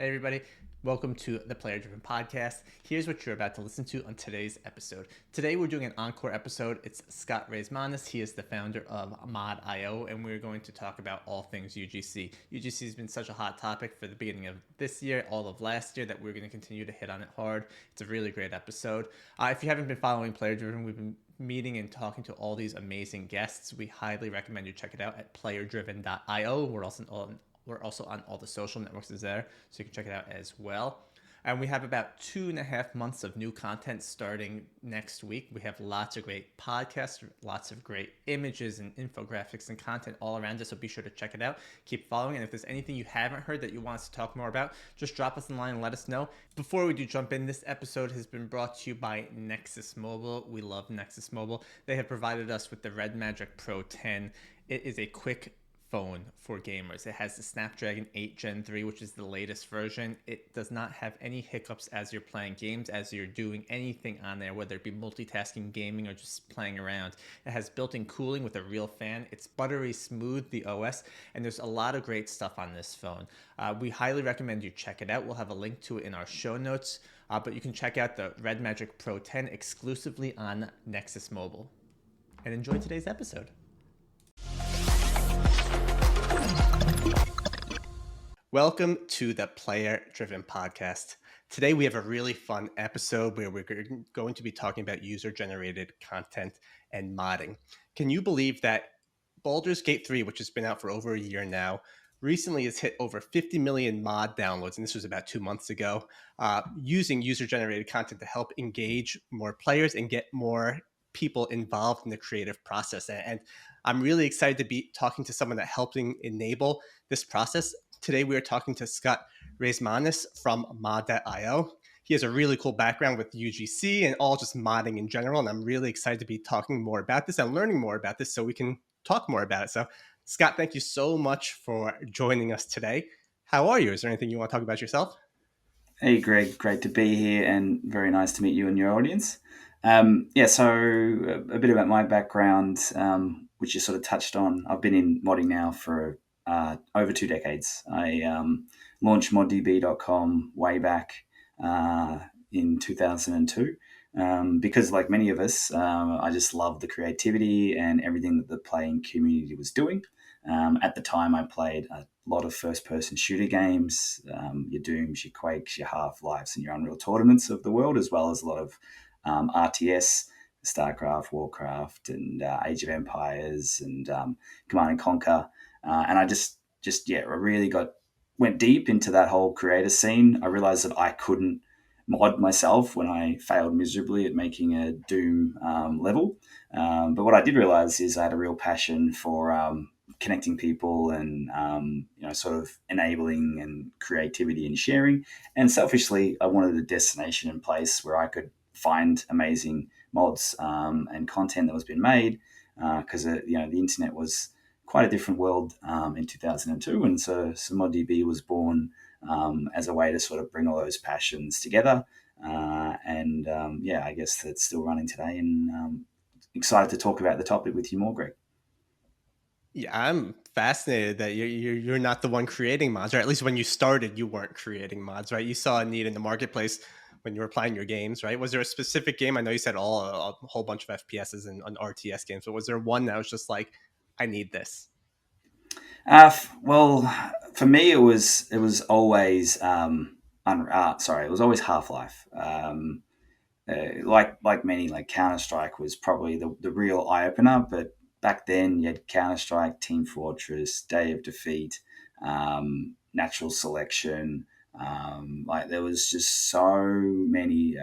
Hey, everybody. Welcome to the Player Driven Podcast. Here's what you're about to listen to on today's episode. Today, we're doing an encore episode. It's Scott Reismanis. He is the founder of Mod.io, and we're going to talk about all things UGC. UGC has been such a hot topic for the beginning of this year, all of last year, that we're going to continue to hit on it hard. It's a really great episode. If you haven't been following Player Driven, we've been meeting and talking to all these amazing guests. We highly recommend you check it out at playerdriven.io. We're also on all the social networks there, so you can check it out as well. And we have about 2.5 months of new content starting next week. We have lots of great podcasts, lots of great images and infographics and content all around us, so be sure to check it out. Keep following, and if there's anything you haven't heard that you want us to talk more about, just drop us a line and let us know. Before we do jump in, this episode has been brought to you by Nexus Mobile. We love Nexus Mobile. They have provided us with the Red Magic Pro 10. It is a quick phone for gamers. It has the Snapdragon 8 Gen 3, which is the latest version. It does not have any hiccups as you're playing games, as you're doing anything on there, whether it be multitasking, gaming, or just playing around. It has built-in cooling with a real fan. It's buttery smooth, the OS, and there's a lot of great stuff on this phone. We highly recommend you check it out. We'll have a link to it in our show notes, but you can check out the Red Magic Pro 10 exclusively on Nexus Mobile. And enjoy today's episode. Welcome to the Player Driven Podcast. Today we have a really fun episode where we're going to be talking about user-generated content and modding. Can you believe that Baldur's Gate 3, which has been out for over a year now, recently has hit over 50 million mod downloads, and this was about 2 months ago, using user-generated content to help engage more players and get more people involved in the creative process. And I'm really excited to be talking to someone that helping enable this process. Today, we are talking to Scott Reismanis from Mod.io. He has a really cool background with UGC and all just modding in general, and I'm really excited to be talking more about this and learning more about this so we can talk more about it. So, Scott, thank you so much for joining us today. How are you? Is there anything you want to talk about yourself? Hey, Greg, great to be here and very nice to meet you and your audience. So a bit about my background, which you sort of touched on. I've been in modding now for over 2 decades. I launched moddb.com way back in 2002 because, like many of us, I just loved the creativity and everything that the playing community was doing. At the time, I played a lot of first-person shooter games, your Dooms, your Quakes, your Half-Lives, and your Unreal Tournaments of the world, as well as a lot of RTS, StarCraft, Warcraft, and Age of Empires, and Command and Conquer. And I I really went deep into that whole creator scene. I realized that I couldn't mod myself when I failed miserably at making a Doom level. But what I did realize is I had a real passion for connecting people and sort of enabling and creativity and sharing. And selfishly, I wanted a destination and place where I could find amazing mods and content that was being made because the internet was quite a different world in 2002, and so ModDB was born as a way to sort of bring all those passions together. I guess that's still running today, and excited to talk about the topic with you more, Greg. Yeah, I'm fascinated that you're not the one creating mods, or at least when you started, you weren't creating mods, right? You saw a need in the marketplace when you were playing your games, right? Was there a specific game? I know you said a whole bunch of FPSs and RTS games, but was there one that was just like, I need this? Well, for me, it was always it was always Half Life. Like many, like Counter Strike was probably the real eye opener. But back then, you had Counter Strike, Team Fortress, Day of Defeat, Natural Selection. Like there was just so many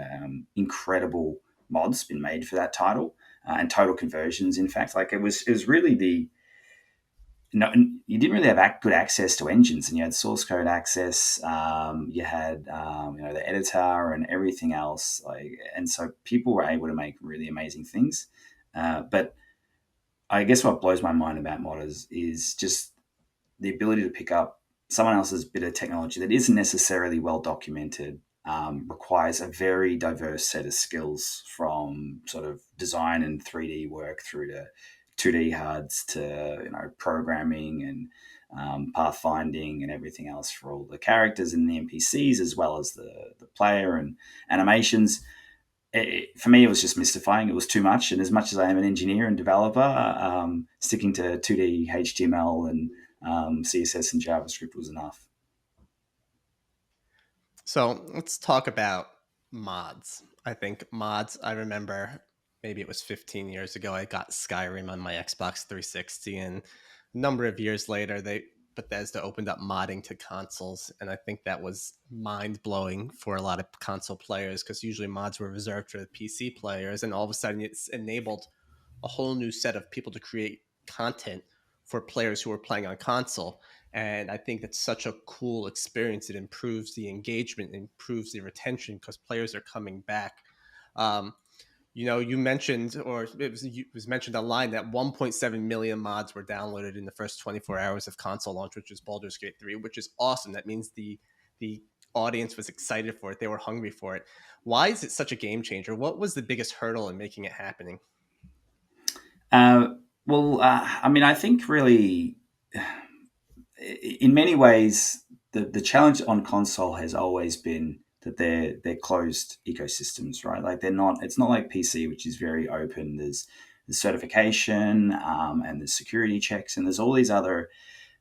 incredible mods been made for that title and total conversions. In fact, like it was really the no, you didn't really have good access to engines, and you had source code access. You had the editor and everything else, and so people were able to make really amazing things. But I guess what blows my mind about modders is just the ability to pick up someone else's bit of technology that isn't necessarily well documented. Requires a very diverse set of skills from sort of design and 3D work through to 2D HUDs to programming pathfinding and everything else for all the characters and the NPCs, as well as the player and animations. For me, it was just mystifying. It was too much. And as much as I am an engineer and developer, sticking to 2D HTML and CSS and JavaScript was enough. So let's talk about mods. I think mods, I remember maybe it was 15 years ago, I got Skyrim on my Xbox 360, and a number of years later, Bethesda opened up modding to consoles, and I think that was mind blowing for a lot of console players because usually mods were reserved for the PC players, and all of a sudden it's enabled a whole new set of people to create content for players who are playing on console. And I think that's such a cool experience. It improves the engagement, improves the retention because players are coming back. Um, you mentioned, or it was mentioned online that 1.7 million mods were downloaded in the first 24 hours of console launch, which is Baldur's Gate 3, which is awesome. That means the audience was excited for it. They were hungry for it. Why is it such a game changer? What was the biggest hurdle in making it happening? I mean, I think really, in many ways, the challenge on console has always been that they're closed ecosystems, right? Like they're not. It's not like PC, which is very open. There's certification and there's security checks, and there's all these other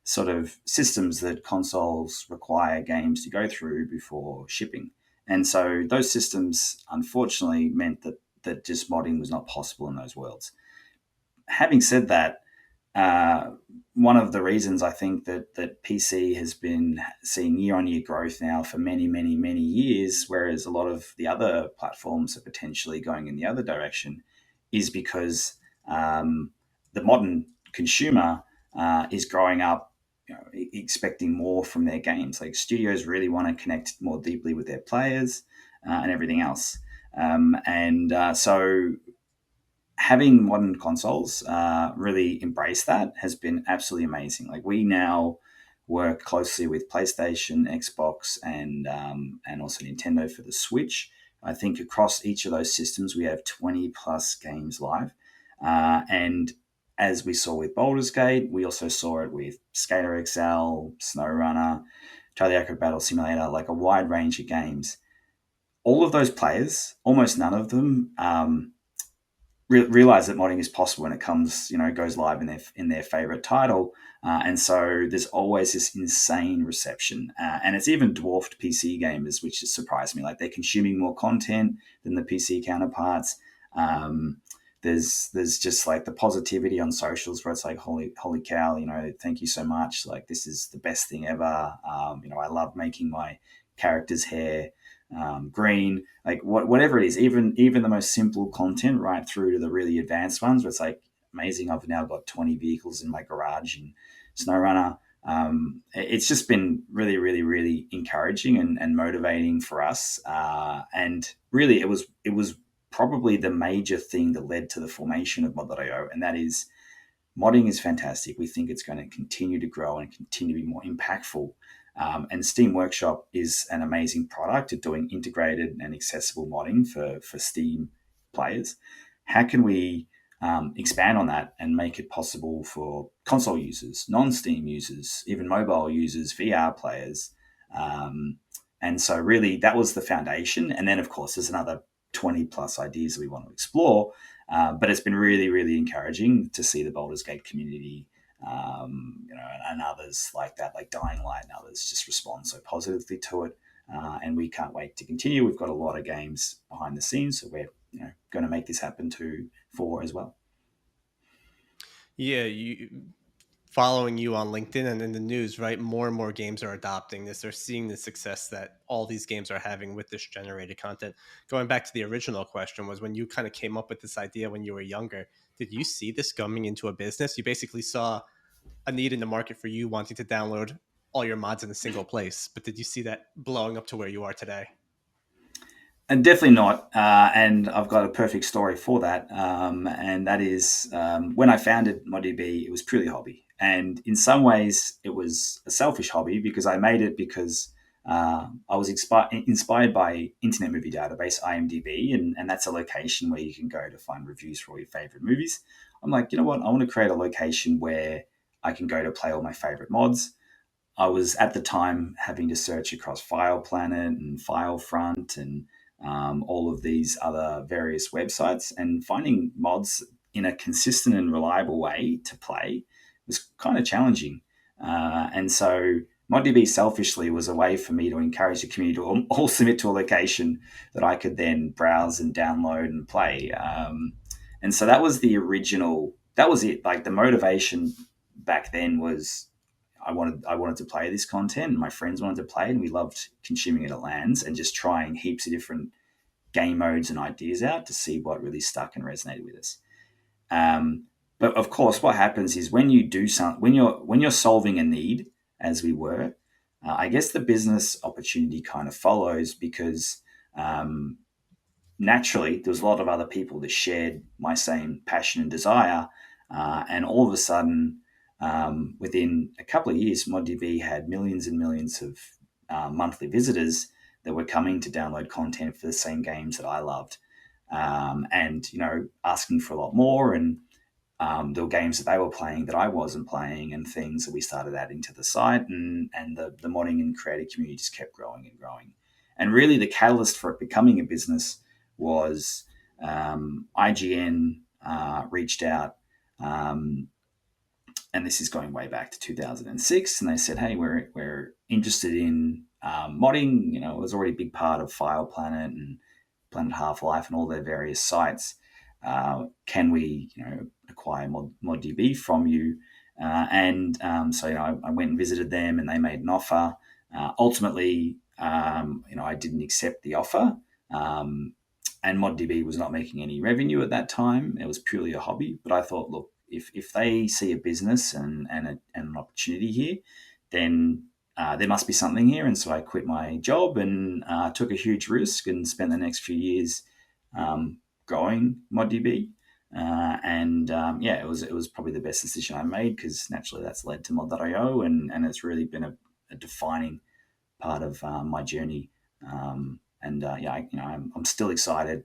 sort of systems that consoles require games to go through before shipping. And so those systems, unfortunately, meant that just modding was not possible in those worlds. Having said that, uh, one of the reasons I think that PC has been seeing year on year growth now for many, many, many years, whereas a lot of the other platforms are potentially going in the other direction, is because the modern consumer is growing up, expecting more from their games. Like studios really want to connect more deeply with their players and everything else. So having modern consoles really embrace that has been absolutely amazing. Like we now work closely with PlayStation, Xbox, and also Nintendo for the Switch. I think across each of those systems we have 20 plus games live, and as we saw with Baldur's Gate, we also saw it with Skater XL, SnowRunner, Totally Battle Simulator, like a wide range of games. All of those players, almost none of them, realize that modding is possible when it comes, goes live in their favorite title, and so there's always this insane reception, and it's even dwarfed PC gamers, which has surprised me. Like they're consuming more content than the PC counterparts. Um, there's just like the positivity on socials where it's like holy cow, thank you so much. Like this is the best thing ever. I love making my character's hair green, like whatever it is, even the most simple content, right through to the really advanced ones, where it's like amazing. I've now got 20 vehicles in my garage in SnowRunner. It's just been really, really, really encouraging and motivating for us. And really, it was probably the major thing that led to the formation of Mod.io, and that is modding is fantastic. We think it's going to continue to grow and continue to be more impactful. And Steam Workshop is an amazing product at doing integrated and accessible modding for Steam players. How can we expand on that and make it possible for console users, non-Steam users, even mobile users, VR players? And so really that was the foundation. And then of course there's another 20 plus ideas that we want to explore. But it's been really, really encouraging to see the Baldur's Gate community, and others like that, like Dying Light and others, just respond so positively to it. And we can't wait to continue. We've got a lot of games behind the scenes, so we're going to make this happen for as well. Yeah, following you on LinkedIn and in the news, right? More and more games are adopting this. They're seeing the success that all these games are having with this generated content. Going back to the original question, was when you kind of came up with this idea when you were younger, did you see this coming into a business? You basically saw a need in the market for you wanting to download all your mods in a single place. But did you see that blowing up to where you are today? And definitely not. And I've got a perfect story for that. And that is when I founded ModDB, it was purely hobby. And in some ways, it was a selfish hobby because I made it because I was inspired by Internet Movie Database, IMDb, and that's a location where you can go to find reviews for all your favorite movies. I'm like, you know what? I want to create a location where I can go to play all my favorite mods. I was at the time having to search across File Planet and FileFront and all of these other various websites, and finding mods in a consistent and reliable way to play was kind of challenging. And so ModDB selfishly was a way for me to encourage the community to all submit to a location that I could then browse and download and play. And so that was the original, that was it. Like the motivation back then was I wanted to play this content, and my friends wanted to play it, and we loved consuming it at LANs and just trying heaps of different game modes and ideas out to see what really stuck and resonated with us. But of course, what happens is when you do something, when you're solving a need, as we were, I guess the business opportunity kind of follows, because naturally there was a lot of other people that shared my same passion and desire, and all of a sudden, within a couple of years, ModDB had millions and millions of monthly visitors that were coming to download content for the same games that I loved, and asking for a lot more. And there were games that they were playing that I wasn't playing, and things that we started adding to the site, and the modding and creative community just kept growing and growing. And really, the catalyst for it becoming a business was IGN reached out. And this is going way back to 2006, and they said, "Hey, we're interested in modding." It was already a big part of File Planet and Planet Half-Life and all their various sites. Can we, acquire ModDB from you? So I went and visited them, and they made an offer. Ultimately, I didn't accept the offer. And ModDB was not making any revenue at that time. It was purely a hobby. But I thought, look, if they see a business and an opportunity here, then there must be something here. And so I quit my job and took a huge risk and spent the next few years growing ModDB. It was probably the best decision I made, because naturally that's led to Mod.io, and it's really been a defining part of my journey. I'm still excited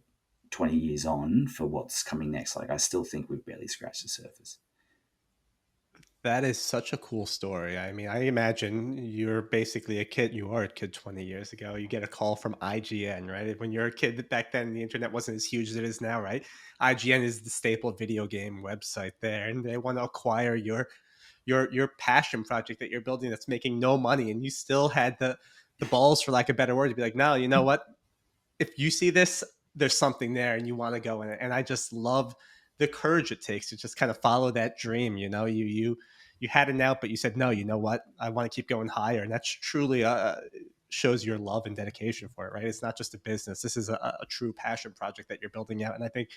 20 years on for what's coming next. Like, I still think we've barely scratched the surface. That is such a cool story. I mean, I imagine you're basically a kid. You are a kid 20 years ago. You get a call from IGN, right? When you're a kid back then, the internet wasn't as huge as it is now, right? IGN is the staple video game website there, and they want to acquire your passion project that you're building that's making no money, and you still had the balls, for lack of a better word, to be like, no, you know what? If you see this, there's something there, and you want to go in it. And I just love the courage it takes to just kind of follow that dream. You had an out, but you said, no, you know what? I want to keep going higher. And that's truly shows your love and dedication for it, right? It's not just a business. This is a true passion project that you're building out. And I think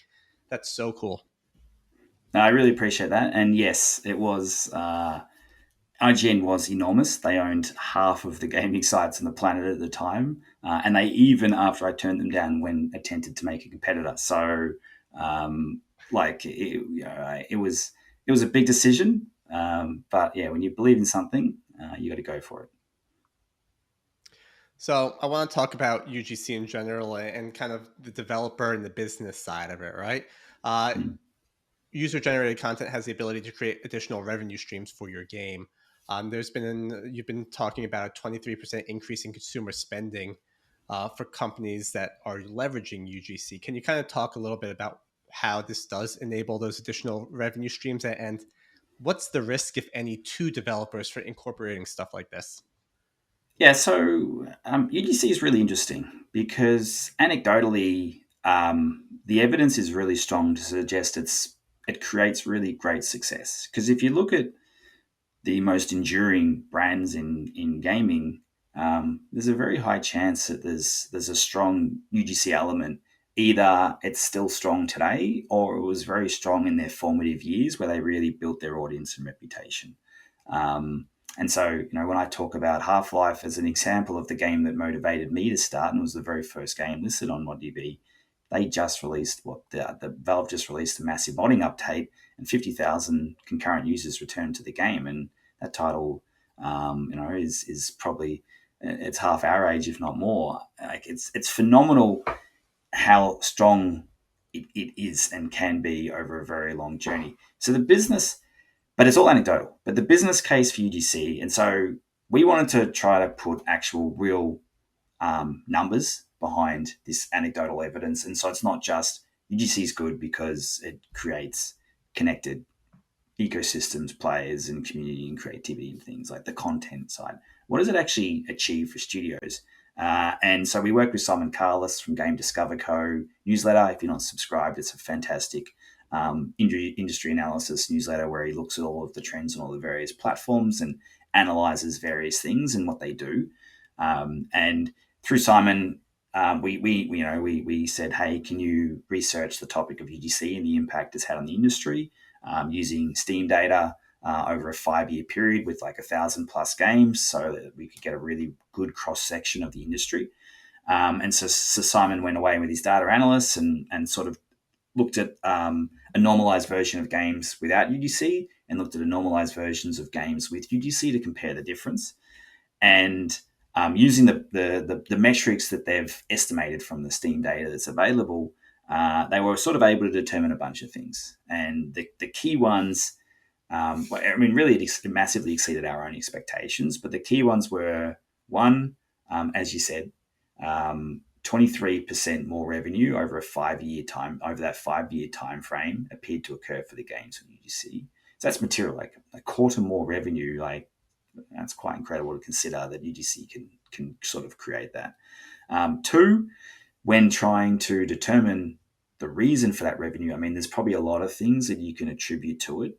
that's so cool. I really appreciate that. And yes, it was. IGN was enormous. They owned half of the gaming sites on the planet at the time, and they, even after I turned them down, went attempted to make a competitor. So, it was a big decision. But yeah, when you believe in something, you got to go for it. So I want to talk about UGC in general and kind of the developer and the business side of it, right? Mm. User-generated content has the ability to create additional revenue streams for your game. You've been talking about a 23% increase in consumer spending for companies that are leveraging UGC. Can you kind of talk a little bit about how this does enable those additional revenue streams, and what's the risk, if any, to developers for incorporating stuff like this? Yeah, so UGC is really interesting because anecdotally, the evidence is really strong to suggest it creates really great success. Because if you look at the most enduring brands in gaming, there's a very high chance that there's a strong UGC element. Either it's still strong today, or it was very strong in their formative years where they really built their audience and reputation. And so, when I talk about Half-Life as an example of the game that motivated me to start, and was the very first game listed on ModDB, they just released the Valve just released a massive modding update, and 50,000 concurrent users returned to the game. And that title, is probably, it's half our age, if not more. Like, it's phenomenal how strong it is and can be over a very long journey. So the business but it's all anecdotal. But the business case for UGC, and so we wanted to try to put actual real numbers behind this anecdotal evidence. And so it's not just UGC is good because it creates connected ecosystems, players, and community and creativity and things like the content side. What does it actually achieve for studios? And so we work with Simon Carlis from Game Discover Co. newsletter. If you're not subscribed, it's a fantastic industry analysis newsletter where he looks at all of the trends on all the various platforms and analyzes various things and what they do. And through Simon, we said, hey, can you research the topic of UGC and the impact it's had on the industry using Steam data over a 5-year period with like 1,000+ games, so that we could get a really good cross section of the industry. And so Simon went away with his data analysts and sort of looked at a normalized version of games without UGC and looked at a normalized versions of games with UGC to compare the difference. And using the metrics that they've estimated from the Steam data that's available, they were sort of able to determine a bunch of things. And the key ones, really it massively exceeded our own expectations, but the key ones were, one, as you said, 23% more revenue over that 5-year time frame appeared to occur for the games from UGC. So that's material, like a quarter more revenue. Like, that's quite incredible to consider that UGC can sort of create that. Two, when trying to determine the reason for that revenue, I mean, there's probably a lot of things that you can attribute to it,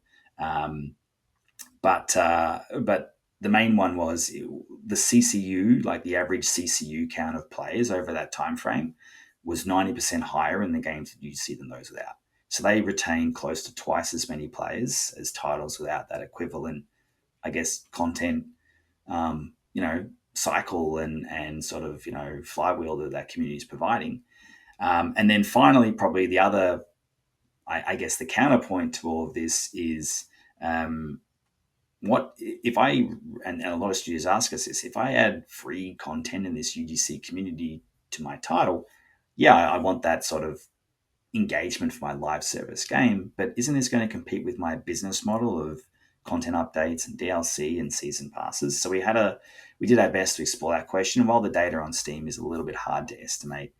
but the main one was the CCU, like the average CCU count of players over that time frame, was 90% higher in the games that UGC than those without. So they retained close to twice as many players as titles without that equivalent, I guess, content, cycle and sort of, flywheel that community is providing. And then finally, probably the other, I guess, the counterpoint to all of this is what if I, and a lot of studios ask us this, if I add free content in this UGC community to my title, yeah, I want that sort of engagement for my live service game, but isn't this going to compete with my business model of content updates and DLC and season passes? So we did our best to explore that question. And while the data on Steam is a little bit hard to estimate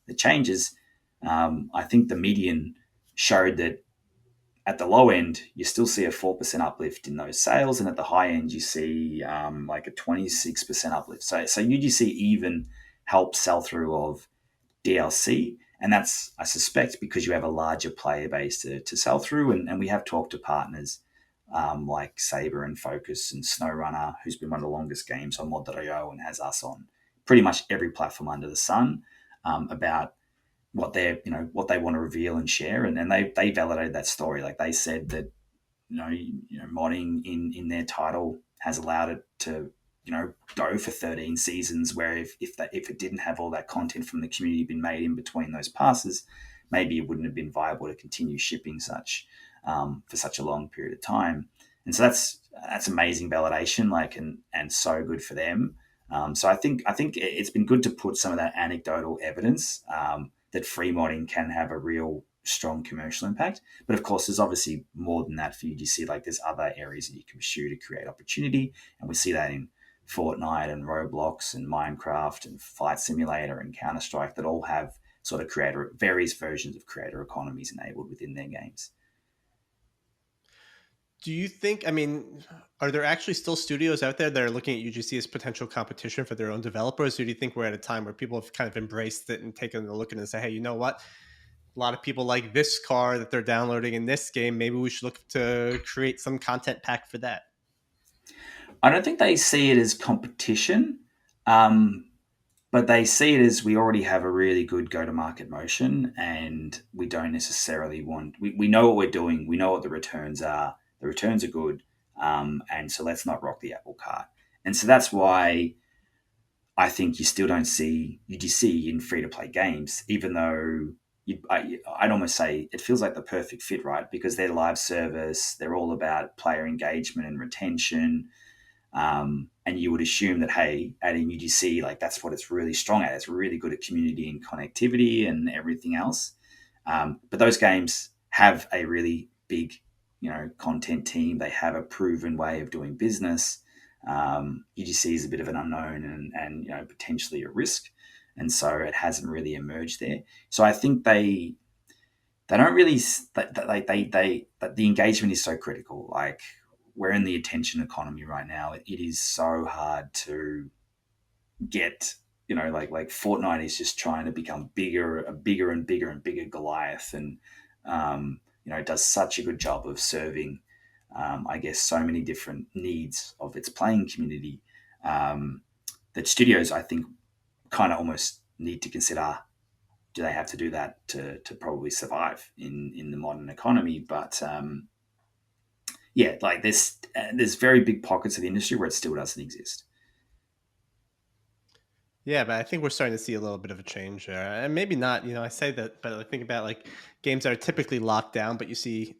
the changes, I think the median showed that at the low end, you still see a 4% uplift in those sales, and at the high end, you see like a 26% uplift. So UGC even helps sell through of DLC, and that's, I suspect, because you have a larger player base to sell through. And we have talked to partners like Saber and Focus and SnowRunner, who's been one of the longest games on mod.io and has us on pretty much every platform under the sun, about what what they want to reveal and share, and they validated that story. Like, they said that modding in their title has allowed it to go for 13 seasons, where if it didn't have all that content from the community been made in between those passes, maybe it wouldn't have been viable to continue shipping such for such a long period of time. And so that's amazing validation, like, and so good for them. So I think it's been good to put some of that anecdotal evidence that free modding can have a real strong commercial impact. But of course, there's obviously more than that for UGC. Like, there's other areas that you can pursue to create opportunity, and we see that in Fortnite and Roblox and Minecraft and Flight Simulator and Counter-Strike, that all have sort of various versions of creator economies enabled within their games. Do you think, I mean, are there actually still studios out there that are looking at UGC as potential competition for their own developers? Or do you think we're at a time where people have kind of embraced it and taken a look at it and say, hey, you know what? A lot of people like this car that they're downloading in this game. Maybe we should look to create some content pack for that. I don't think they see it as competition, but they see it as, we already have a really good go-to-market motion, and we don't necessarily want. We know what we're doing. We know what the returns are. The returns are good, and so let's not rock the apple cart. And so that's why I think you still don't see UGC in free-to-play games, even though I'd almost say it feels like the perfect fit, right? Because they're live service, they're all about player engagement and retention. And you would assume that, hey, adding UGC, like, that's what it's really strong at. It's really good at community and connectivity and everything else. But those games have a really big, content team. They have a proven way of doing business. UGC is a bit of an unknown and potentially a risk, and so it hasn't really emerged there. So I think they don't really the engagement is so critical. Like, we're in the attention economy right now. It is so hard to get, like Fortnite is just trying to become a bigger and bigger and bigger Goliath, and it does such a good job of serving, I guess, so many different needs of its playing community, that studios, I think, kind of almost need to consider, do they have to do that to probably survive in the modern economy? But yeah, like there's very big pockets of the industry where it still doesn't exist. Yeah, but I think we're starting to see a little bit of a change there, and maybe not. I say that, but I think about like games that are typically locked down, but you see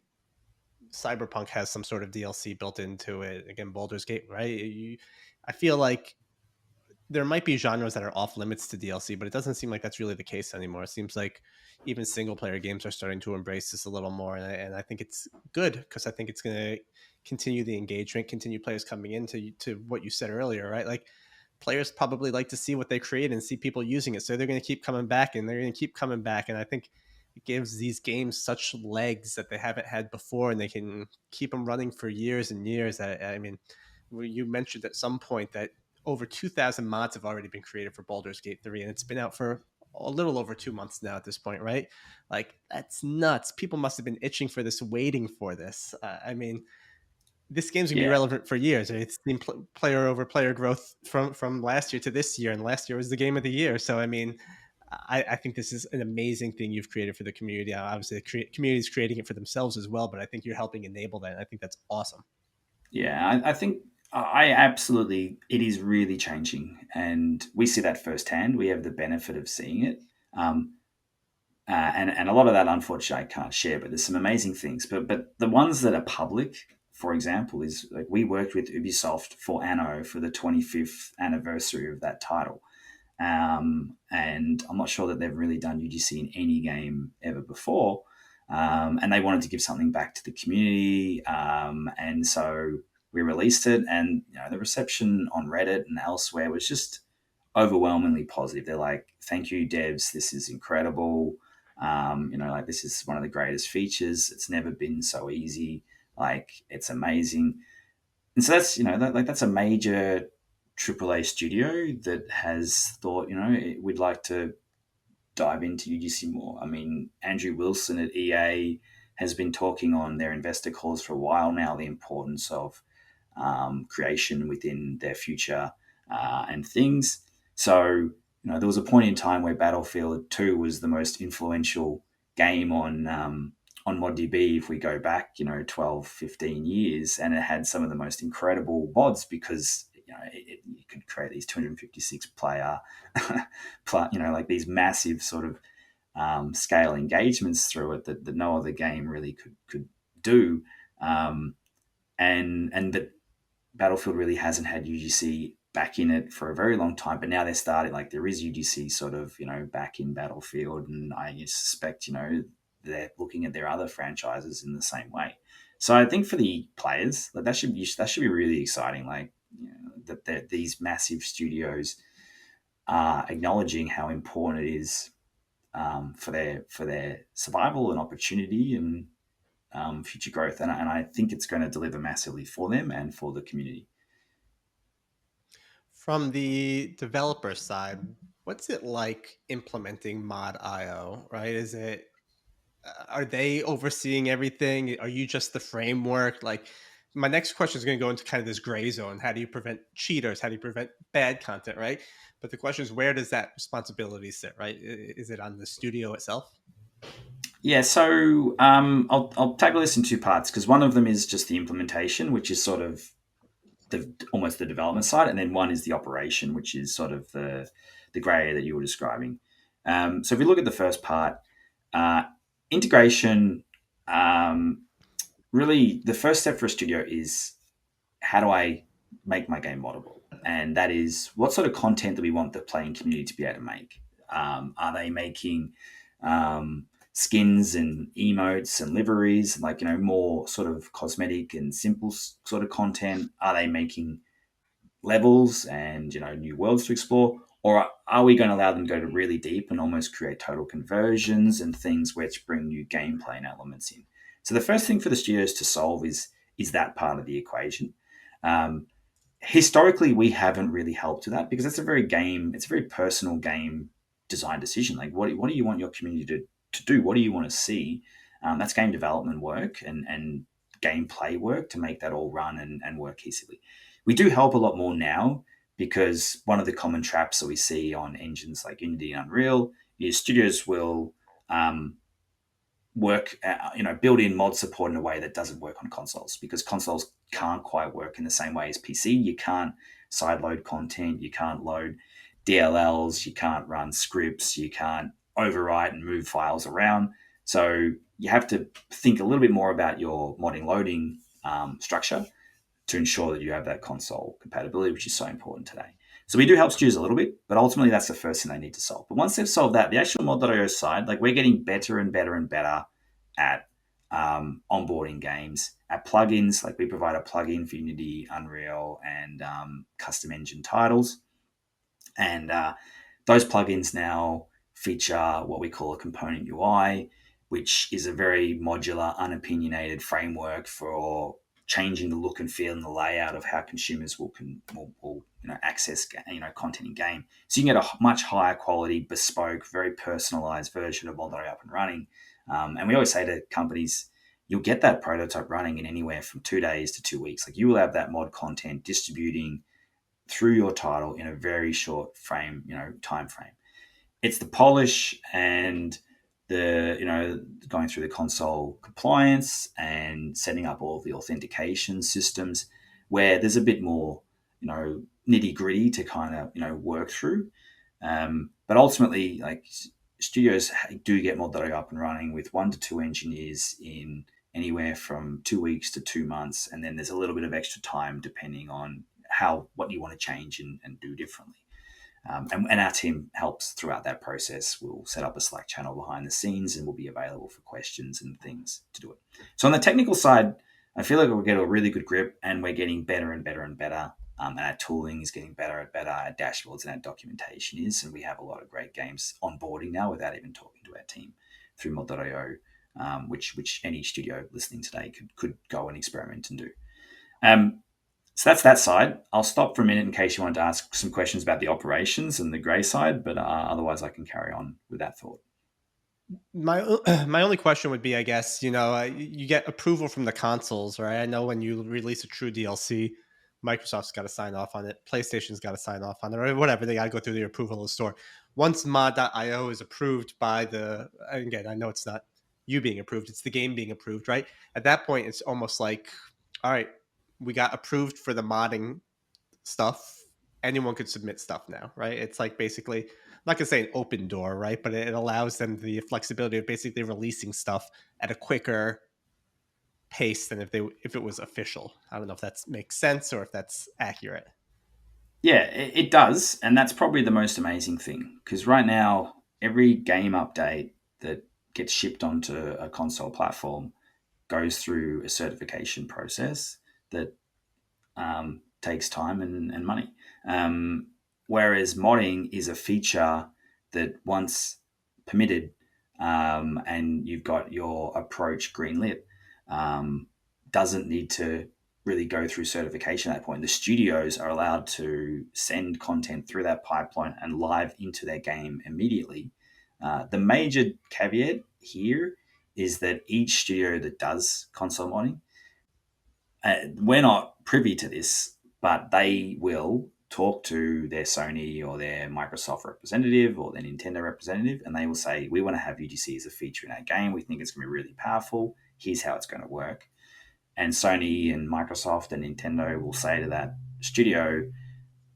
Cyberpunk has some sort of DLC built into it. Again, Baldur's Gate, right? I feel like there might be genres that are off limits to DLC, but it doesn't seem like that's really the case anymore. It seems like even single player games are starting to embrace this a little more, and I think it's good because I think it's going to continue the engagement, continue players coming into to what you said earlier, right? Like, players probably like to see what they create and see people using it, so they're going to keep coming back and they're going to keep coming back, and I think it gives these games such legs that they haven't had before, and they can keep them running for years and years. I mean, you mentioned at some point that over 2,000 mods have already been created for Baldur's Gate 3, and it's been out for a little over 2 months now at this point, right? Like, that's nuts. People must have been itching for this, waiting for this. I mean, this game's gonna be Yeah, relevant for years. It's seen player over player growth from last year to this year, and last year was the game of the year. So, I mean, I think this is an amazing thing you've created for the community. Obviously, the community is creating it for themselves as well, but I think you're helping enable that, and I think that's awesome. yeah. I think I absolutely, it is really changing, and we see that firsthand. We have the benefit of seeing it. Um, and a lot of that, unfortunately, I can't share. But there's some amazing things. But the ones that are public, for example, is like we worked with Ubisoft for Anno for the 25th anniversary of that title, and I'm not sure that they've really done UGC in any game ever before. And they wanted to give something back to the community, and so we released it, and the reception on Reddit and elsewhere was just overwhelmingly positive. They're like, "Thank you, devs. This is incredible. Like, this is one of the greatest features. It's never been so easy. Like, it's amazing." And so that's that's a major AAA studio that has thought, we'd like to dive into UGC more. I mean, Andrew Wilson at EA has been talking on their investor calls for a while now, the importance of creation within their future, and things. So, there was a point in time where Battlefield 2 was the most influential game on ModDB if we go back, 12, 15 years, and it had some of the most incredible mods because you could create these 256 player, like these massive sort of scale engagements through it that no other game really could do. And that Battlefield really hasn't had UGC back in it for a very long time, but now they're starting, like, there is UGC sort of, back in Battlefield, and I suspect, they're looking at their other franchises in the same way. So I think for the players, like, that should be really exciting. Like, that these massive studios are acknowledging how important it is, for their survival and opportunity and future growth, and I think it's going to deliver massively for them and for the community. From the developer side, what's it like implementing Mod.io, right? Are they overseeing everything? Are you just the framework? Like, my next question is going to go into kind of this gray zone. How do you prevent cheaters? How do you prevent bad content, right? But the question is, where does that responsibility sit, right? Is it on the studio itself? Yeah, so I'll tackle this in two parts because one of them is just the implementation, which is sort of almost the development side, and then one is the operation, which is sort of the grey area that you were describing. So if we look at the first part, uh, integration, really the first step for a studio is, how do I make my game moddable? And that is, what sort of content do we want the playing community to be able to make? Are they making skins and emotes and liveries, like, more sort of cosmetic and simple sort of content? Are they making levels and, new worlds to explore? Or are we going to allow them to go to really deep and almost create total conversions and things which bring new gameplay and elements in? So the first thing for the studios to solve is that part of the equation. Historically, we haven't really helped with that because it's a very personal game design decision. Like, what do you want your community to do? What do you want to see? That's game development work and gameplay work to make that all run and work easily. We do help a lot more now because one of the common traps that we see on engines like Unity and Unreal is studios will build in mod support in a way that doesn't work on consoles because consoles can't quite work in the same way as PC. You can't sideload content, you can't load DLLs, you can't run scripts, you can't overwrite and move files around. So you have to think a little bit more about your modding loading structure to ensure that you have that console compatibility, which is so important today. So we do help studios a little bit, but ultimately that's the first thing they need to solve. But once they've solved that, the actual mod.io side, like, we're getting better and better and better at onboarding games, at plugins. Like, we provide a plugin for Unity, Unreal, and custom engine titles. And those plugins now feature what we call a component UI, which is a very modular, unopinionated framework for changing the look and feel and the layout of how consumers will access content in game. So you can get a much higher quality, bespoke, very personalized version of Baldur up and running. And we always say to companies, you'll get that prototype running in anywhere from 2 days to 2 weeks. Like, you will have that mod content distributing through your title in a very short time frame. It's the polish and the going through the console compliance and setting up all of the authentication systems where there's a bit more nitty gritty to kind of work through. But ultimately, like, studios do get mod.io up and running with 1 to 2 engineers in anywhere from 2 weeks to 2 months, and then there's a little bit of extra time depending on what you want to change and do differently. And our team helps throughout that process. We'll set up a Slack channel behind the scenes and we'll be available for questions and things to do it. So on the technical side, I feel like we'll get a really good grip and we're getting better and better and better. And our tooling is getting better and better. Our dashboards and our documentation is. And we have a lot of great games onboarding now without even talking to our team through mod.io, which any studio listening today could go and experiment and do. So that's that side. I'll stop for a minute in case you wanted to ask some questions about the operations and the grey side, but otherwise I can carry on with that thought. My only question would be, I guess, you get approval from the consoles, right? I know when you release a true DLC, Microsoft's got to sign off on it, PlayStation's got to sign off on it, or whatever. They got to go through the approval of the store. Once mod.io is approved by again, I know it's not you being approved, it's the game being approved, right? At that point, it's almost like, all right, we got approved for the modding stuff. Anyone could submit stuff now, right? It's like basically, I'm not gonna say an open door, right? But it allows them the flexibility of basically releasing stuff at a quicker pace than if it was official. I don't know if that makes sense or if that's accurate. Yeah, it does, and that's probably the most amazing thing because right now every game update that gets shipped onto a console platform goes through a certification process that takes time and money. Whereas modding is a feature that once permitted and you've got your approach greenlit, doesn't need to really go through certification at that point. The studios are allowed to send content through that pipeline and live into their game immediately. The major caveat here is that each studio that does console modding, we're not privy to this, but they will talk to their Sony or their Microsoft representative or their Nintendo representative, and they will say, we want to have UGC as a feature in our game. We think it's going to be really powerful. Here's how it's going to work. And Sony and Microsoft and Nintendo will say to that studio,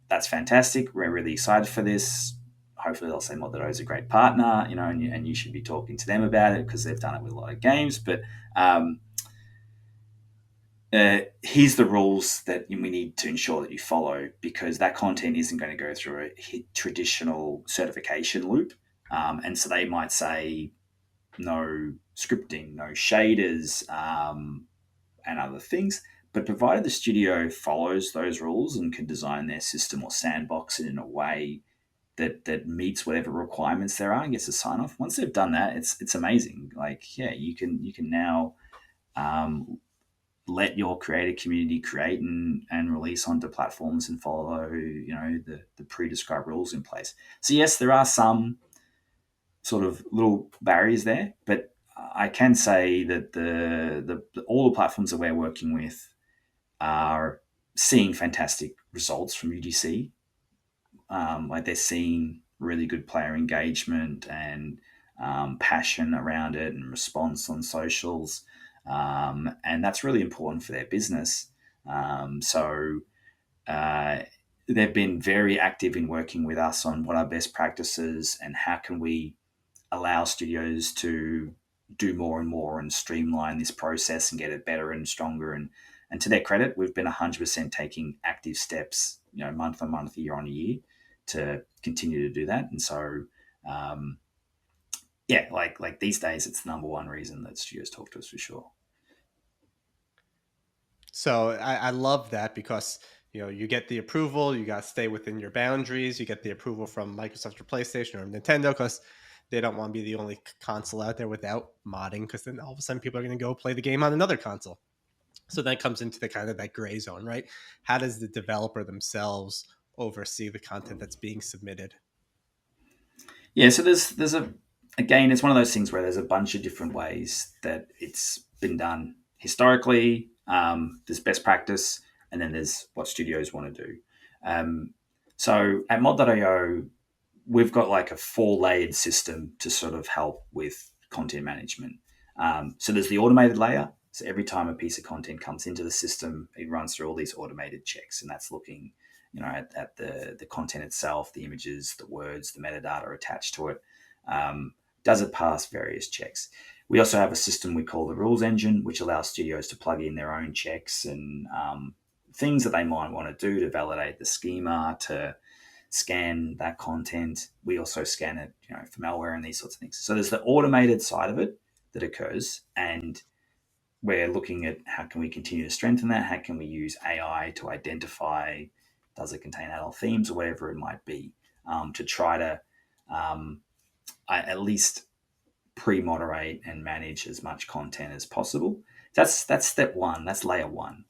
that's fantastic. We're really excited for this. Hopefully they'll say mod.io is a great partner, and you should be talking to them about it because they've done it with a lot of games. But here's the rules that we need to ensure that you follow because that content isn't going to go through a traditional certification loop. And so they might say, no scripting, no shaders, and other things. But provided the studio follows those rules and can design their system or sandbox it in a way that meets whatever requirements there are and gets a sign off. Once they've done that, it's amazing. Like, yeah, you can now um, let your creator community create and release onto platforms and follow the pre-described rules in place. So yes, there are some sort of little barriers there, but I can say that all the platforms that we're working with are seeing fantastic results from UGC. Like they're seeing really good player engagement and passion around it and response on socials. And that's really important for their business. So uh, they've been very active in working with us on what are best practices and how can we allow studios to do more and more and streamline this process and get it better and stronger. And to their credit, we've been 100% taking active steps, month on month, year on year, to continue to do that. And so, yeah, like these days, it's the number one reason that studios talk to us for sure. So I love that because you get the approval, you got to stay within your boundaries, you get the approval from Microsoft or PlayStation or Nintendo because they don't want to be the only console out there without modding, because then all of a sudden people are going to go play the game on another console. So that comes into the kind of that gray zone, right? How does the developer themselves oversee the content that's being submitted? Yeah, so there's again, it's one of those things where there's a bunch of different ways that it's been done historically. There's best practice, and then there's what studios want to do. So at mod.io, we've got like a 4-layered system to sort of help with content management. So there's the automated layer. So every time a piece of content comes into the system, it runs through all these automated checks, and that's looking, at the content itself, the images, the words, the metadata attached to it. Does it pass various checks? We also have a system we call the rules engine, which allows studios to plug in their own checks and things that they might want to do to validate the schema, to scan that content. We also scan it, for malware and these sorts of things. So there's the automated side of it that occurs, and we're looking at how can we continue to strengthen that? How can we use AI to identify, does it contain adult themes or whatever it might be, to try to at least pre-moderate and manage as much content as possible. That's step one. That's layer one.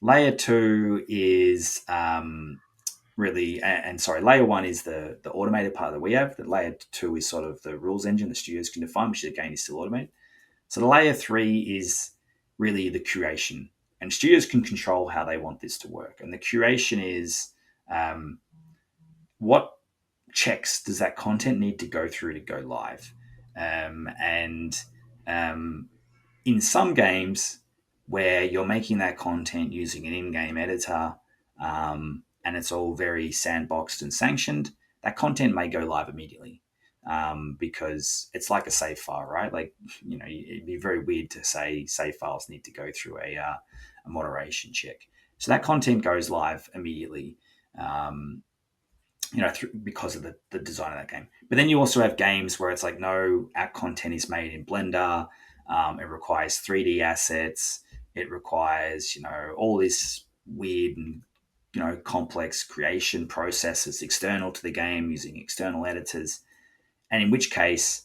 Layer two is layer one is the automated part that we have. The layer two is sort of the rules engine the studios can define, which again is still automated. So the layer three is really the curation, and studios can control how they want this to work. And the curation is what checks does that content need to go through to go live, and in some games where you're making that content using an in-game editor, and it's all very sandboxed and sanctioned, that content may go live immediately, because it's like a save file, right? Like, it'd be very weird to say save files need to go through a moderation check. So that content goes live immediately, because of the design of that game. But then you also have games where it's like, no, our content is made in Blender. It requires 3D assets. It requires, all this weird and, complex creation processes external to the game using external editors. And in which case,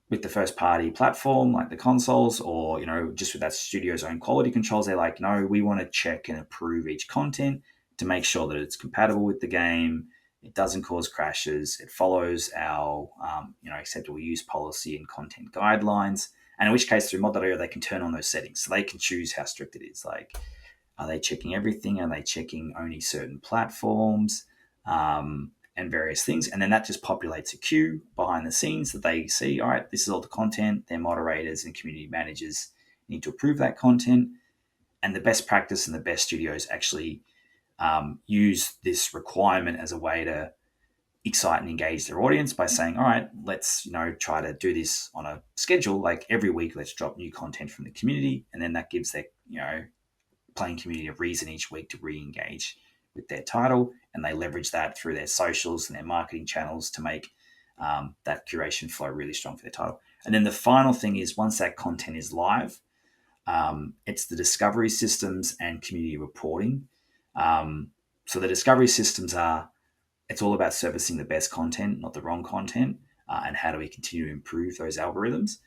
with the first party platform like the consoles, or just with that studio's own quality controls, they're like, no, we want to check and approve each content to make sure that it's compatible with the game, it doesn't cause crashes, it follows our acceptable use policy and content guidelines. And in which case, through mod.io, they can turn on those settings, so they can choose how strict it is. Like, are they checking everything? Are they checking only certain platforms? And various things. And then that just populates a queue behind the scenes that they see, all right, this is all the content. Their moderators and community managers need to approve that content. And the best practice and the best studios actually use this requirement as a way to excite and engage their audience by saying, all right, let's try to do this on a schedule. Like every week, let's drop new content from the community. And then that gives their playing community a reason each week to re-engage with their title, and they leverage that through their socials and their marketing channels to make that curation flow really strong for their title. And then the final thing is once that content is live, it's the discovery systems and community reporting. So the discovery systems are, it's all about servicing the best content, not the wrong content, and how do we continue to improve those algorithms.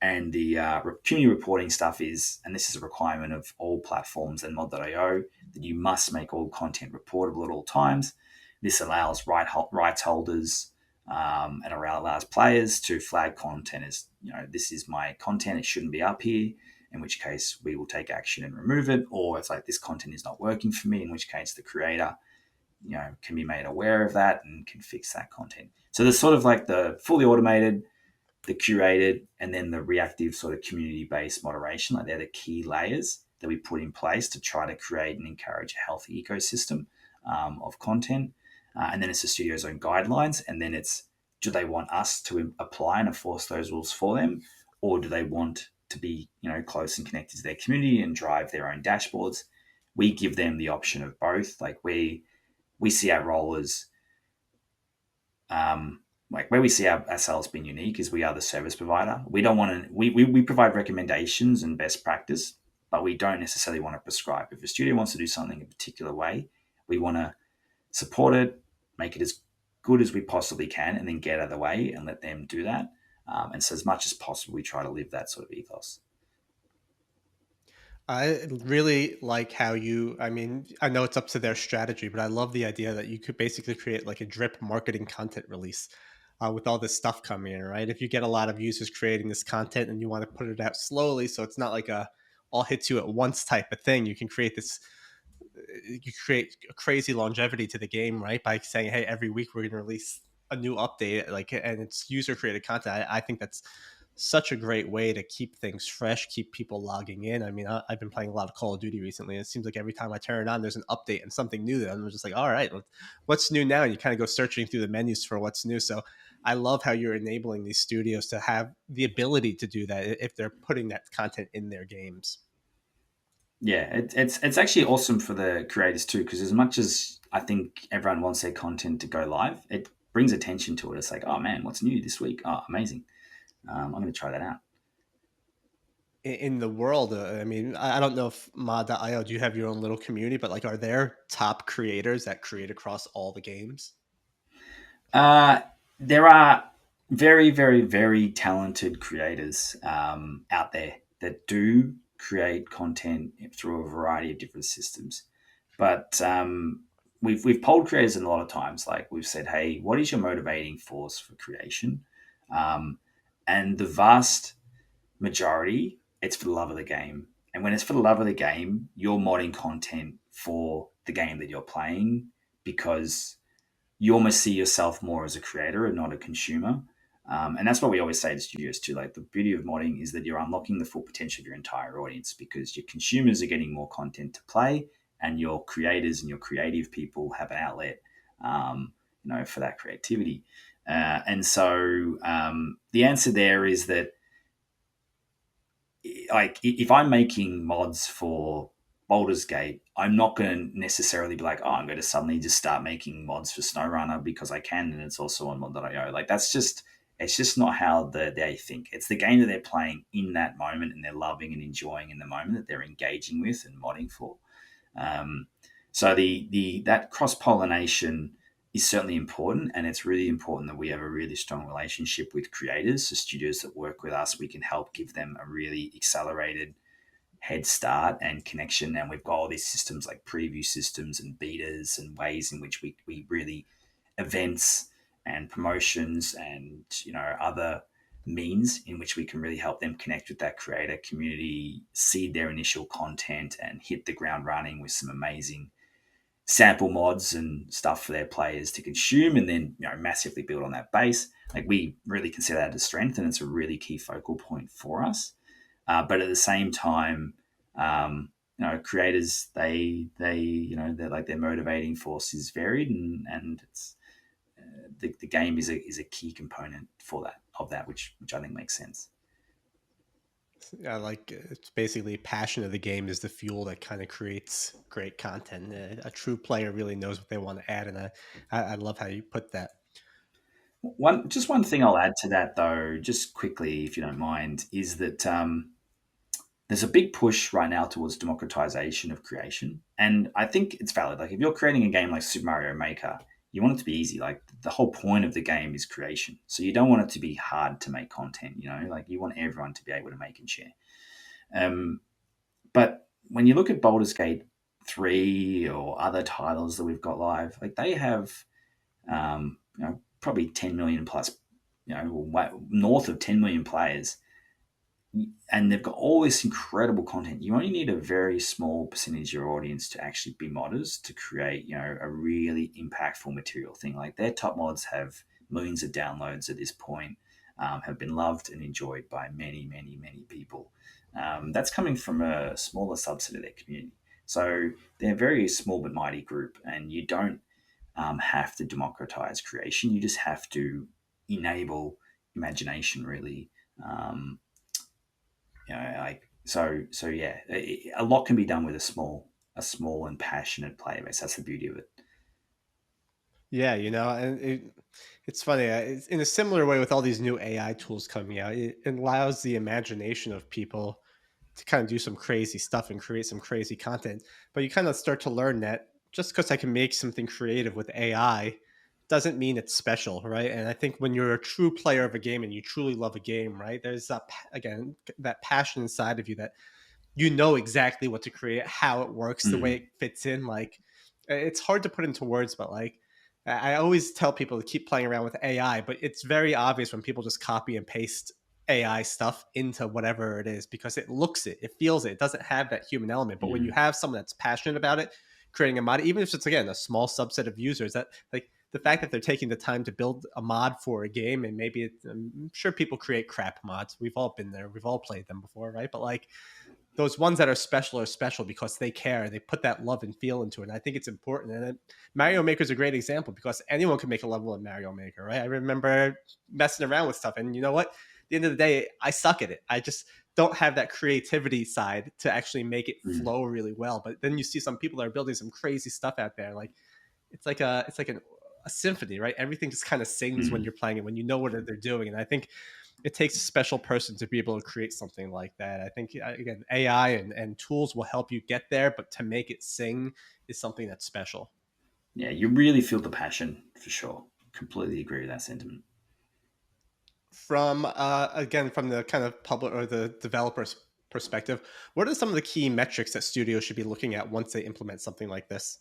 And the community reporting stuff is, and this is a requirement of all platforms and mod.io, that you must make all content reportable at all times. This allows rights holders and allows players to flag content as, this is my content, it shouldn't be up here, in which case we will take action and remove it. Or it's like, this content is not working for me, in which case the creator can be made aware of that and can fix that content. So there's sort of like the fully automated, the curated, and then the reactive sort of community-based moderation. Like they're the key layers that we put in place to try to create and encourage a healthy ecosystem of content. And then it's the studio's own guidelines. And then it's, do they want us to apply and enforce those rules for them? Or do they want to be, close and connected to their community and drive their own dashboards? We give them the option of both. Like we see our role as, like where we see ourselves being unique is we are the service provider. We don't want to, we provide recommendations and best practice, but we don't necessarily want to prescribe. If a studio wants to do something a particular way, we want to support it, make it as good as we possibly can, and then get out of the way and let them do that. And so as much as possible, we try to live that sort of ethos. I really like how I mean, I know it's up to their strategy, but I love the idea that you could basically create like a drip marketing content release with all this stuff coming in, right? If you get a lot of users creating this content and you want to put it out slowly, so it's not like a all hits you at once type of thing, you can create this, you create a crazy longevity to the game, right? By saying, hey, every week we're going to release a new update, like, and it's user created content. I think that's such a great way to keep things fresh, keep people logging in. I mean, I've been playing a lot of Call of Duty recently, and it seems like every time I turn it on, there's an update and something new. That I'm just like, all right, what's new now? And you kind of go searching through the menus for what's new. So I love how you're enabling these studios to have the ability to do that if they're putting that content in their games. Yeah, it's actually awesome for the creators too, because as much as I think everyone wants their content to go live, it brings attention to it. It's like, oh man, what's new this week? Oh, amazing. I'm going to try that out. In the world, I mean, I don't know if mod.io, do you have your own little community, but like, are there top creators that create across all the games? There are very, very, very talented creators out there that do create content through a variety of different systems. But we've polled creators a lot of times. Like we've said, hey, what is your motivating force for creation? Um, and the vast majority, it's for the love of the game. And when it's for the love of the game, you're modding content for the game that you're playing because you almost see yourself more as a creator and not a consumer. And that's what we always say to studios too. Like the beauty of modding is that you're unlocking the full potential of your entire audience because your consumers are getting more content to play, and your creators and your creative people have an outlet, for that creativity. And so the answer there is that, like, if I'm making mods for Baldur's Gate, I'm not going to necessarily be like, oh, I'm going to suddenly just start making mods for SnowRunner because I can, and it's also on mod.io. Like it's just not how they think. It's the game that they're playing in that moment, and they're loving and enjoying in the moment that they're engaging with and modding for. So that cross pollination is certainly important, and it's really important that we have a really strong relationship with creators. So studios that work with us, we can help give them a really accelerated head start and connection. And we've got all these systems like preview systems and betas and ways in which we really events and promotions and other means in which we can really help them connect with that creator community, seed their initial content, and hit the ground running with some amazing sample mods and stuff for their players to consume, and then massively build on that base. Like we really consider that a strength, and it's a really key focal point for us. But at the same time, creators they're like their motivating force is varied, and it's the game is a key component for that, which I think makes sense. Yeah, like it's basically passion of the game is the fuel that kind of creates great content. A true player really knows what they want to add, and I love how you put that. One thing I'll add to that, though, just quickly, if you don't mind, is that there's a big push right now towards democratization of creation, and I think it's valid. Like if you're creating a game like Super Mario Maker, you want it to be easy. Like the whole point of the game is creation, so you don't want it to be hard to make content. Like you want everyone to be able to make and share. Um, but when you look at Baldur's Gate 3 or other titles that we've got live, like they have probably 10 million plus, north of 10 million players, and they've got all this incredible content. You only need a very small percentage of your audience to actually be modders to create, a really impactful material thing. Like their top mods have millions of downloads at this point, have been loved and enjoyed by many, many, many people. That's coming from a smaller subset of their community. So they're a very small but mighty group, and you don't have to democratize creation. You just have to enable imagination, really. Um, so yeah, a lot can be done with a small and passionate player base. That's the beauty of it. Yeah, and it's funny. It's in a similar way with all these new AI tools coming out. It allows the imagination of people to kind of do some crazy stuff and create some crazy content. But you kind of start to learn that just because I can make something creative with AI doesn't mean it's special, right? And I think when you're a true player of a game and you truly love a game, right, there's again that passion inside of you that you know exactly what to create, how it works, the way Mm, it fits in. Like it's hard to put into words, but like I always tell people to keep playing around with AI, but it's very obvious when people just copy and paste AI stuff into whatever it is because it looks it, it feels it. It doesn't have that human element. But when you mm, have someone that's passionate about it, creating a mod, even if it's again a small subset of users, that like the fact that they're taking the time to build a mod for a game, and maybe I'm sure people create crap mods. We've all been there. We've all played them before, right? But like those ones that are special because they care. They put that love and feel into it. And I think it's important. And Mario Maker is a great example because anyone can make a level in Mario Maker, right? I remember messing around with stuff, and you know what? At the end of the day, I suck at it. I just don't have that creativity side to actually make it mm, flow really well. But then you see some people that are building some crazy stuff out there. Like it's like a symphony, right? Everything just kind of sings when mm. you're playing it, when you know what they're doing. And I think it takes a special person to be able to create something like that. I think again, AI and tools will help you get there, but to make it sing is something that's special. Yeah, you really feel the passion for sure. Completely agree with that sentiment. From again, from the kind of public or the developer's perspective, what are some of the key metrics that studios should be looking at once they implement something like this?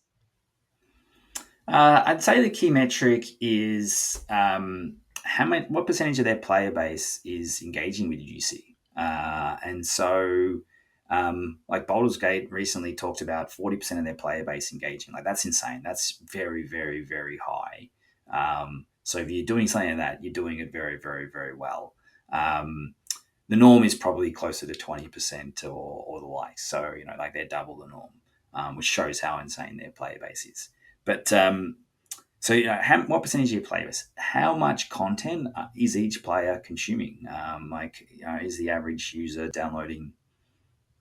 I'd say the key metric is what percentage of their player base is engaging with UGC. And so, like Baldur's Gate recently talked about 40% of their player base engaging. Like that's insane. That's very, very, very high. So if you're doing something like that, you're doing it very, very, very well. The norm is probably closer to 20% or the like. So, like they're double the norm, which shows how insane their player base is. But so, what percentage of your players? How much content is each player consuming? Is the average user downloading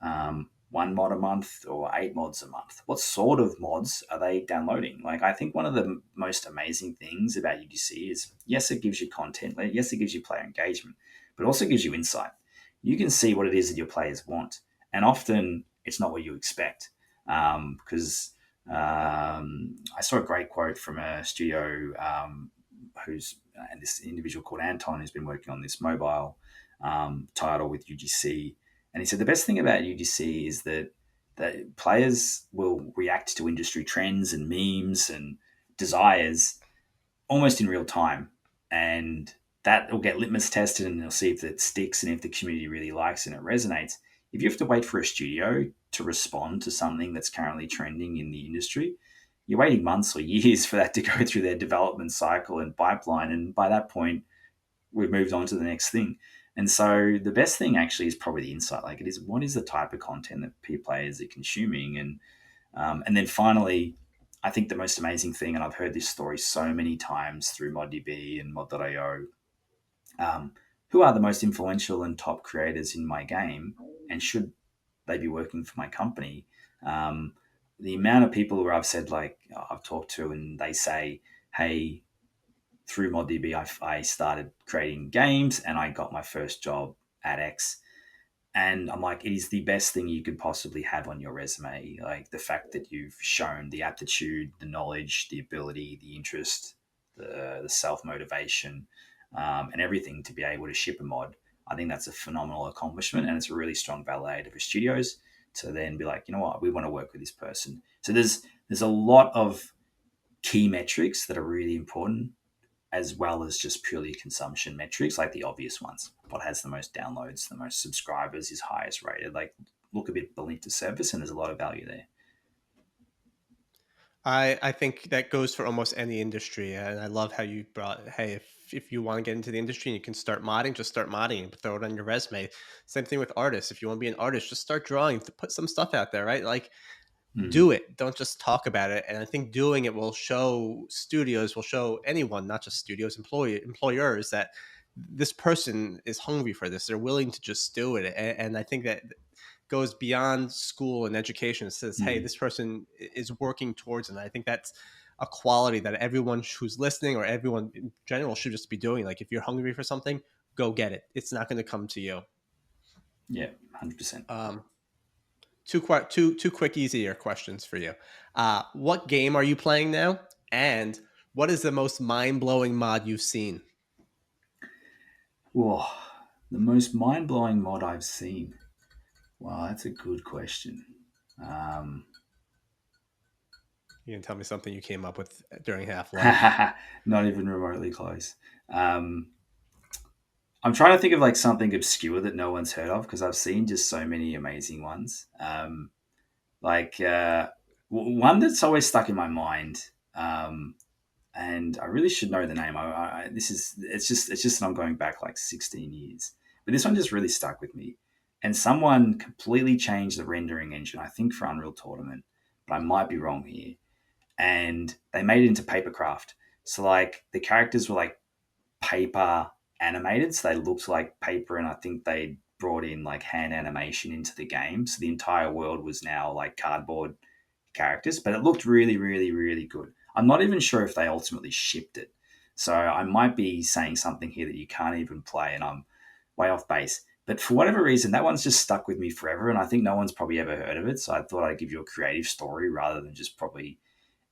one mod a month or 8 mods a month? What sort of mods are they downloading? Like, I think one of the most amazing things about UGC is yes, it gives you content, yes, it gives you player engagement, but it also gives you insight. You can see what it is that your players want, and often it's not what you expect. Because I saw a great quote from a studio who's and this individual called Anton who's been working on this mobile title with UGC, and he said the best thing about UGC is that players will react to industry trends and memes and desires almost in real time, and that will get litmus tested, and they'll see if it sticks and if the community really likes it and it resonates. If you have to wait for a studio to respond to something that's currently trending in the industry, you're waiting months or years for that to go through their development cycle and pipeline, and by that point we've moved on to the next thing. And so the best thing actually is probably the insight. Like it is, what is the type of content that peer players are consuming, and then finally, I think the most amazing thing, and I've heard this story so many times through ModDB and Mod.io, who are the most influential and top creators in my game, and should they be working for my company? The amount of people who I've said, like I've talked to, and they say, "Hey, through ModDB, I started creating games and I got my first job at X. And I'm like, it is the best thing you could possibly have on your resume. Like the fact that you've shown the aptitude, the knowledge, the ability, the interest, the self motivation, and everything to be able to ship a mod. I think that's a phenomenal accomplishment, and it's a really strong validator for studios to then be like, you know what, we want to work with this person. So there's a lot of key metrics that are really important, as well as just purely consumption metrics, like the obvious ones. What has the most downloads, the most subscribers, is highest rated. Like, look a bit beneath the surface, and there's a lot of value there. I think that goes for almost any industry, and I love how you brought, hey, if you want to get into the industry and you can start modding, just start modding and throw it on your resume. Same thing with artists. If you want to be an artist, just start drawing, to put some stuff out there, right? Like, Mm. do it. Don't just talk about it. And I think doing it will show studios, will show anyone, not just studios, employers, that this person is hungry for this. They're willing to just do it. And I think that goes beyond school and education. It says, hey, Mm. this person is working towards it. And I think that's a quality that everyone who's listening, or everyone in general, should just be doing. Like, if you're hungry for something, go get it. It's not going to come to you. Yeah, 100%. Two quick, easier questions for you. What game are you playing now? And what is the most mind-blowing mod you've seen? Whoa, the most mind blowing mod I've seen. Wow, that's a good question. Um, You can tell me something you came up with during Half-Life. Not even remotely close. Um, I'm trying to think of like something obscure that no one's heard of because I've seen just so many amazing ones. Like one that's always stuck in my mind, and I really should know the name. This is it's just that I'm going back like 16 years, but this one just really stuck with me. And someone completely changed the rendering engine, I think for Unreal Tournament, but I might be wrong here. And they made it into papercraft. So like the characters were like paper animated, so they looked like paper, and I think they brought in like hand animation into the game, so the entire world was now like cardboard characters, but it looked really, really, really good. I'm not even sure if they ultimately shipped it, so I might be saying something here that you can't even play, and I'm way off base. But for whatever reason, that one's just stuck with me forever, and I think no one's probably ever heard of it. So I thought I'd give you a creative story rather than just probably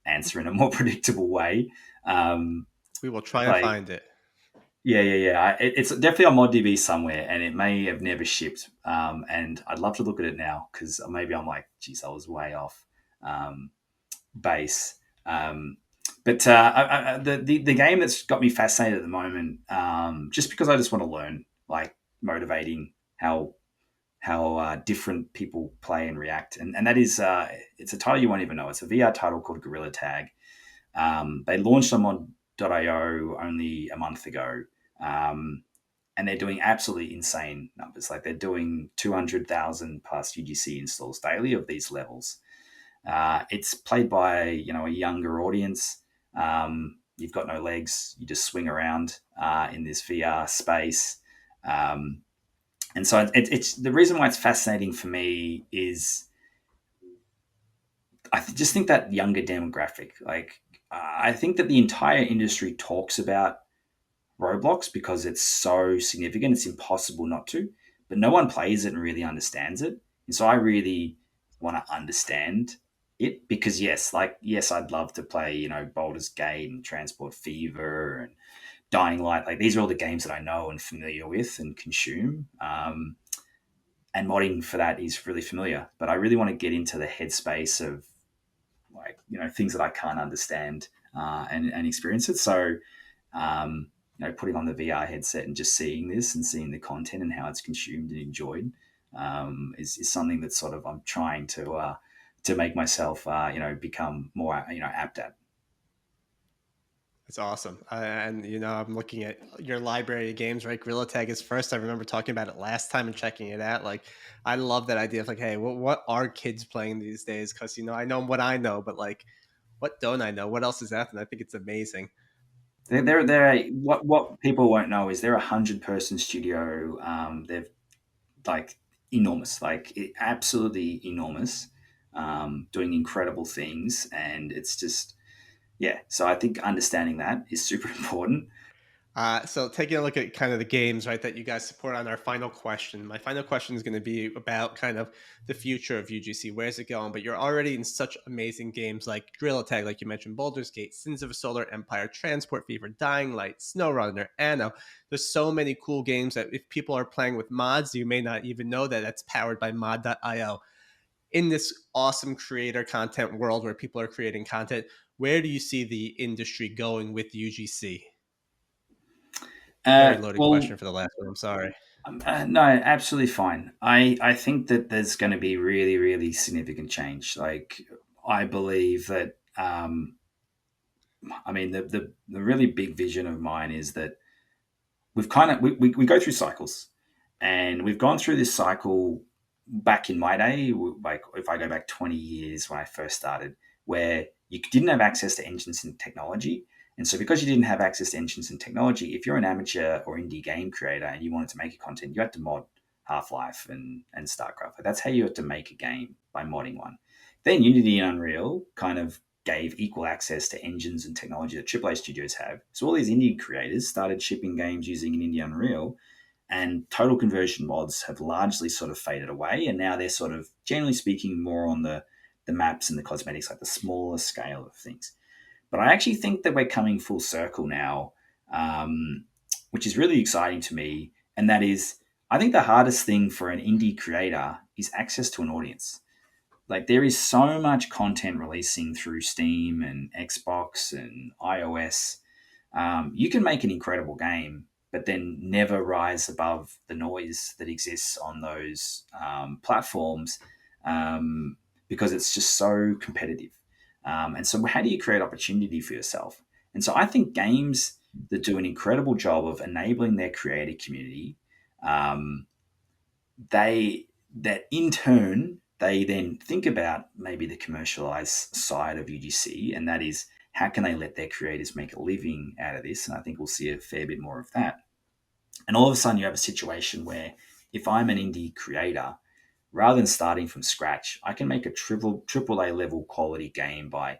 answer in a more predictable way. Um, We will try and like find it. yeah. It's definitely on ModDB somewhere, and it may have never shipped. And I'd love to look at it now because maybe I'm like, geez, I was way off base. But the game that's got me fascinated at the moment, just because I just want to learn, like motivating how different people play and react, and that is it's a title you won't even know. It's a VR title called Gorilla Tag. They launched on Mod.io only a month ago, and they're doing absolutely insane numbers. Like they're doing 200,000 plus UGC installs daily of these levels. It's played by a younger audience. You've got no legs; you just swing around in this VR space. And so it's the reason why it's fascinating for me is just think that younger demographic. Like I think that the entire industry talks about Roblox because it's so significant. It's impossible not to, but no one plays it and really understands it. And so I really want to understand it because yes, I'd love to play Baldur's Gate and Transport Fever and Dying Light. Like these are all the games that I know and familiar with and consume. And modding for that is really familiar, but I really want to get into the headspace of things that I can't understand and experience it. So putting on the VR headset and just seeing this and seeing the content and how it's consumed and enjoyed is something that sort of I'm trying to make myself become more apt at. It's awesome. And, I'm looking at your library of games, right? Gorilla Tag is first. I remember talking about it last time and checking it out. Like, I love that idea of like, hey, what are kids playing these days? Because, I know what I know, but like, what don't I know? What else is that? And I think it's amazing. What people won't know is they're 100-person studio. They've like enormous, like absolutely enormous, doing incredible things, and it's just yeah, so I think understanding that is super important. So taking a look at kind of the games, right, that you guys support on our final question. My final question is going to be about kind of the future of UGC. Where's it going? But you're already in such amazing games like Drill Attack, like you mentioned, Baldur's Gate, Sins of a Solar Empire, Transport Fever, Dying Light, SnowRunner, Anno. There's so many cool games that if people are playing with mods, you may not even know that that's powered by mod.io. In this awesome creator content world where people are creating content, where do you see the industry going with UGC? Very loaded Well, question for the last one. I'm sorry. no, absolutely fine. I think that there's going to be really, really significant change. Like, I believe that, I mean, the really big vision of mine is that we've kind of, we go through cycles, and we've gone through this cycle back in my day, like if I go back 20 years when I first started, where you didn't have access to engines and technology. And so, because you didn't have access to engines and technology, if you're an amateur or indie game creator and you wanted to make a content, you had to mod Half Life and StarCraft. That's how you had to make a game, by modding one. Then Unity and Unreal kind of gave equal access to engines and technology that AAA studios have. So all these indie creators started shipping games using an Indie Unreal, and total conversion mods have largely sort of faded away. And now they're sort of, generally speaking, more on the maps and the cosmetics, like the smaller scale of things. But I actually think that we're coming full circle now, which is really exciting to me. And that is, I think the hardest thing for an indie creator is access to an audience. Like, there is so much content releasing through Steam and Xbox and iOS. You can make an incredible game, but then never rise above the noise that exists on those platforms, because it's just so competitive. And so, how do you create opportunity for yourself? And so, I think games that do an incredible job of enabling their creator community, um, they that in turn they then think about maybe the commercialized side of UGC, and that is, how can they let their creators make a living out of this? And I think we'll see a fair bit more of that. And all of a sudden, you have a situation where, if I'm an indie creator, rather than starting from scratch, I can make a triple A level quality game by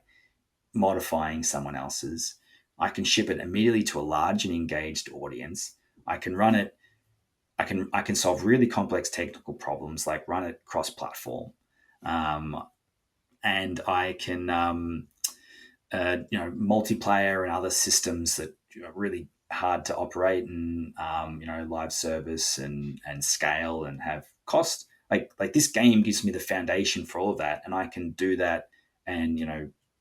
modifying someone else's. I can ship it immediately to a large and engaged audience. I can run it. I can solve really complex technical problems, like run it cross platform, um, and I can multiplayer and other systems that are really hard to operate, and live service and scale and have cost. Like this game gives me the foundation for all of that, and I can do that and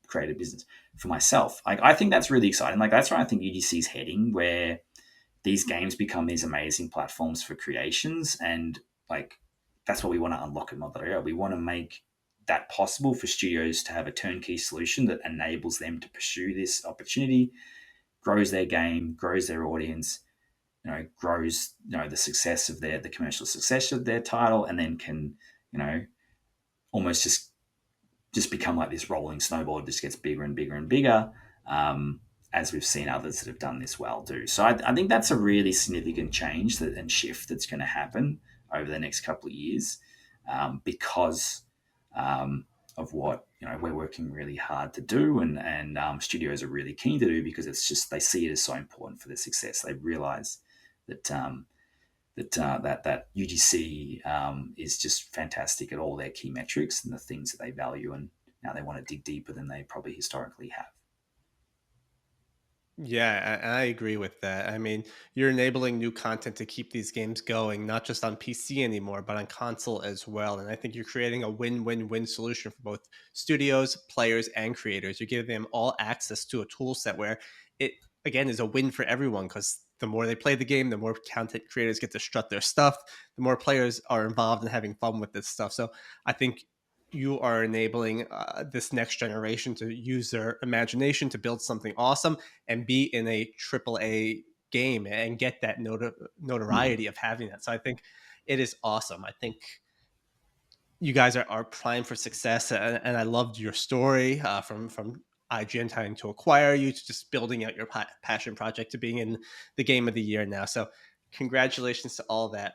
create a business for myself. Like, I think that's really exciting. Like, that's where I think UGC is heading, where these games become these amazing platforms for creations, and like, that's what we want to unlock at Mod.io. We want to make that possible for studios to have a turnkey solution that enables them to pursue this opportunity, grows their game, grows their audience, grows the success of the commercial success of their title, and then can almost just become like this rolling snowball. It just gets bigger and bigger and bigger, as we've seen others that have done this well do. So I think that's a really significant change and shift that's going to happen over the next couple of years, because of what we're working really hard to do, and studios are really keen to do, because it's just, they see it as so important for their success. They realize that that UGC is just fantastic at all their key metrics and the things that they value, and now they want to dig deeper than they probably historically have. Yeah, I agree with that. I mean, you're enabling new content to keep these games going, not just on PC anymore, but on console as well. And I think you're creating a win-win-win solution for both studios, players, and creators. You're giving them all access to a tool set where it, again, is a win for everyone, because the more they play the game, the more content creators get to strut their stuff, the more players are involved in having fun with this stuff. So I think you are enabling this next generation to use their imagination to build something awesome and be in a triple A game and get that notoriety of having that. So I think it is awesome. I think you guys are primed for success, and I loved your story, from IGN trying to acquire you to just building out your passion project to being in the game of the year now. So congratulations to all that.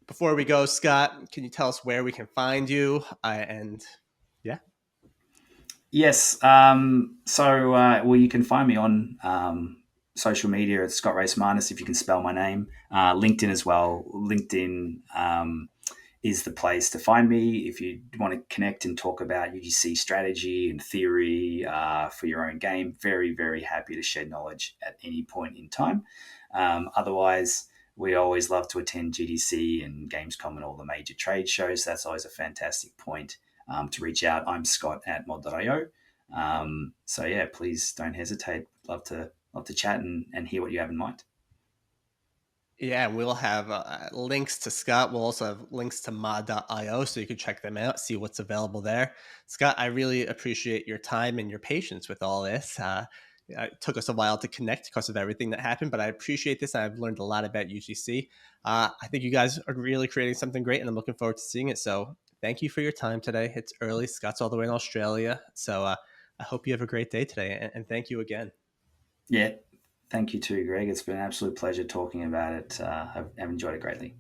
Before we go, Scott, can you tell us where we can find you? And yeah. Yes. Well, you can find me on social media at Scott Reismanis if you can spell my name. LinkedIn as well. LinkedIn is the place to find me if you want to connect and talk about UGC strategy and theory for your own game. Very, very happy to share knowledge at any point in time. Otherwise, we always love to attend GDC and Gamescom and all the major trade shows. That's always a fantastic point to reach out. I'm Scott at mod.io. So yeah, please don't hesitate. Love to chat and hear what you have in mind. Yeah, we'll have links to Scott. We'll also have links to mod.io so you can check them out, see what's available there. Scott, I really appreciate your time and your patience with all this. It took us a while to connect because of everything that happened, but I appreciate this. I've learned a lot about UGC. I think you guys are really creating something great, and I'm looking forward to seeing it. So thank you for your time today. It's early. Scott's all the way in Australia. So I hope you have a great day today, and thank you again. Yeah, thank you too, Greg. It's been an absolute pleasure talking about it. I've enjoyed it greatly.